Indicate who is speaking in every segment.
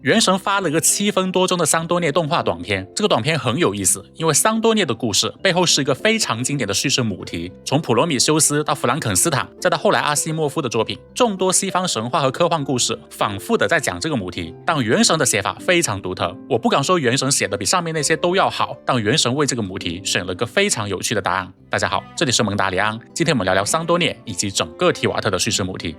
Speaker 1: 原神发了个7分多钟的桑多涅动画短片，这个短片很有意思，因为桑多涅的故事背后是一个非常经典的叙事母题，从普罗米修斯到弗兰肯斯坦，再到后来阿西莫夫的作品，众多西方神话和科幻故事反复的在讲这个母题，但原神的写法非常独特。我不敢说原神写的比上面那些都要好，但原神为这个母题选了个非常有趣的答案。大家好，这里是蒙达里安，今天我们聊聊桑多涅以及整个提瓦特的叙事母题。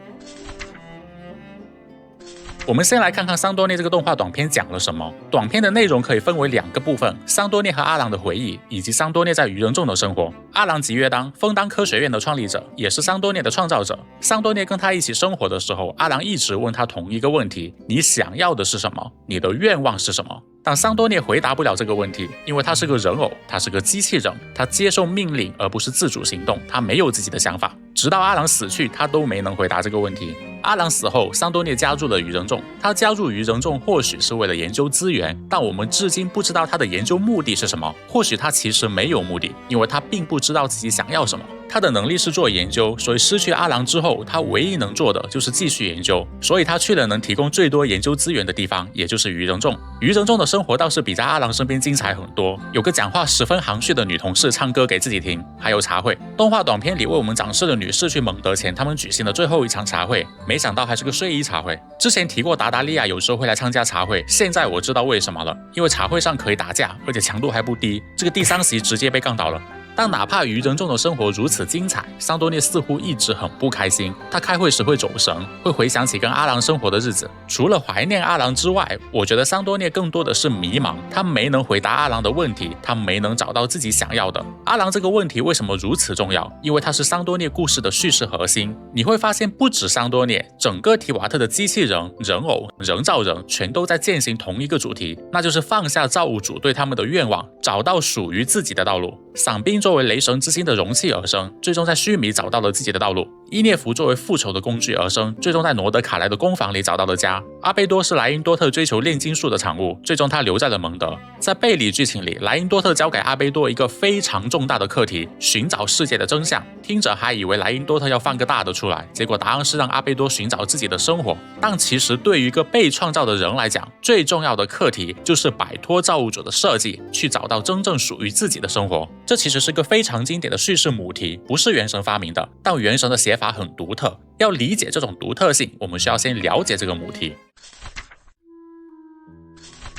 Speaker 1: 我们先来看看桑多涅这个动画短片讲了什么。短片的内容可以分为2个部分，桑多涅和阿郎的回忆，以及桑多涅在愚人众的生活。阿郎即约当，枫丹科学院的创立者，也是桑多涅的创造者。桑多涅跟他一起生活的时候，阿郎一直问他同一个问题：你想要的是什么？你的愿望是什么？但桑多涅回答不了这个问题，因为他是个人偶，他是个机器人，他接受命令而不是自主行动，他没有自己的想法。直到阿郎死去，他都没能回答这个问题。阿郎死后，桑多涅加入了愚人众，他加入愚人众或许是为了研究资源，但我们至今不知道他的研究目的是什么。或许他其实没有目的，因为他并不知道自己想要什么。他的能力是做研究，所以失去阿郎之后，他唯一能做的就是继续研究，所以他去了能提供最多研究资源的地方，也就是愚人众。愚人众的生活倒是比在阿郎身边精彩很多，有个讲话十分含蓄的女同事唱歌给自己听，还有茶会。动画短片里为我们展示了女士去蒙德前他们举行的最后一场茶会，没想到还是个睡衣茶会。之前提过达达利亚有时候会来参加茶会，现在我知道为什么了，因为茶会上可以打架，而且强度还不低，这个第3席直接被杠倒了。但哪怕愚人众的生活如此精彩，桑多涅似乎一直很不开心。他开会时会走神，会回想起跟阿郎生活的日子。除了怀念阿郎之外，我觉得桑多涅更多的是迷茫。他没能回答阿郎的问题，他没能找到自己想要的。阿郎这个问题为什么如此重要？因为它是桑多涅故事的叙事核心。你会发现，不止桑多涅，整个提瓦特的机器人、人偶、人造人全都在践行同一个主题，那就是放下造物主对他们的愿望，找到属于自己的道路。伞兵作为雷神之心的容器而生，最终在须弥找到了自己的道路。伊涅弗作为复仇的工具而生，最终在罗德卡莱的工坊里找到了家。阿贝多是莱因多特追求炼金术的产物，最终他留在了蒙德。在贝里剧情里，莱因多特交给阿贝多一个非常重大的课题，寻找世界的真相。听者还以为莱因多特要放个大的出来，结果答案是让阿贝多寻找自己的生活。但其实对于一个被创造的人来讲，最重要的课题就是摆脱造物主的设计，去找到真正属于自己的生活。这其实是个非常经典的叙事母题，不是原神发明的，但原神的写法很独特。要理解这种独特性，我们需要先了解这个母题。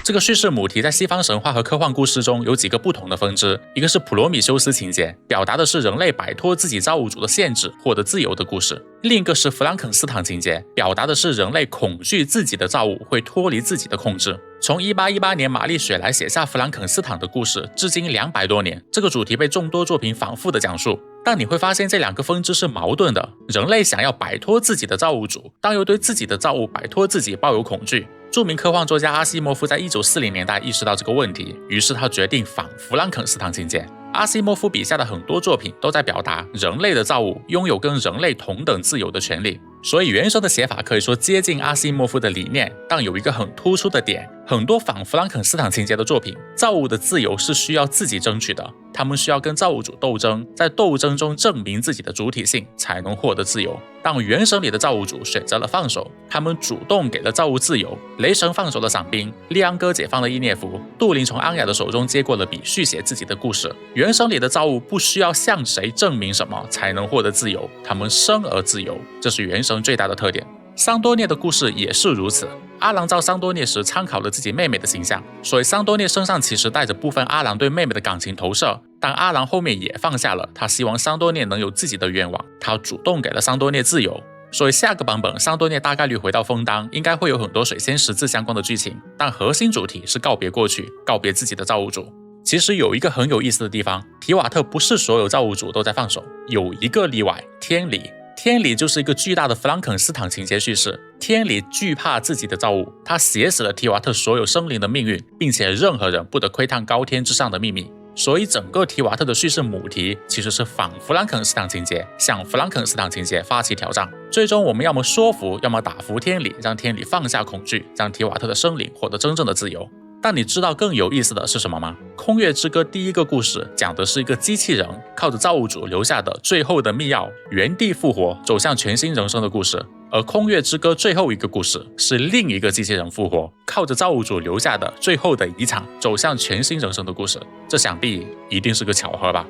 Speaker 1: 这个叙事母题在西方神话和科幻故事中有几个不同的分支，一个是普罗米修斯情节，表达的是人类摆脱自己造物主的限制，获得自由的故事；另一个是弗兰肯斯坦情节，表达的是人类恐惧自己的造物会脱离自己的控制。从1818年玛丽雪莱写下弗兰肯斯坦的故事，至今200多年，这个主题被众多作品反复的讲述。但你会发现这2个分支是矛盾的，人类想要摆脱自己的造物主，但又对自己的造物摆脱自己抱有恐惧。著名科幻作家阿西莫夫在1940年代意识到这个问题，于是他决定反弗兰肯斯坦情节。阿西莫夫笔下的很多作品都在表达人类的造物拥有跟人类同等自由的权利，所以原神的写法可以说接近阿西莫夫的理念，但有一个很突出的点，很多反弗兰肯斯坦情节的作品，造物的自由是需要自己争取的，他们需要跟造物主斗争，在斗争中证明自己的主体性，才能获得自由。但原神里的造物主选择了放手，他们主动给了造物自由。雷神放手了伞兵，利安哥解放了伊涅弗，杜林从安雅的手中接过了笔，续写自己的故事。原神里的造物不需要向谁证明什么才能获得自由，他们生而自由，这是原神最大的特点。桑多涅的故事也是如此。阿郎造桑多涅时参考了自己妹妹的形象，所以桑多涅身上其实带着部分阿郎对妹妹的感情投射，但阿郎后面也放下了，他希望桑多涅能有自己的愿望，他主动给了桑多涅自由。所以下个版本桑多涅大概率回到枫丹，应该会有很多水仙十字相关的剧情，但核心主题是告别过去，告别自己的造物主。其实有一个很有意思的地方，提瓦特不是所有造物主都在放手，有一个例外，天理。天理就是一个巨大的弗兰肯斯坦情节叙事，天理惧怕自己的造物，他写死了提瓦特所有生灵的命运，并且任何人不得窥探高天之上的秘密。所以整个提瓦特的叙事母题其实是反弗兰肯斯坦情节，向弗兰肯斯坦情节发起挑战。最终我们要么说服，要么打服天理，让天理放下恐惧，让提瓦特的生灵获得真正的自由。但你知道更有意思的是什么吗？空月之歌第一个故事讲的是一个机器人靠着造物主留下的最后的密钥，原地复活，走向全新人生的故事。而空月之歌最后一个故事是另一个机器人复活，靠着造物主留下的最后的遗产，走向全新人生的故事。这想必一定是个巧合吧。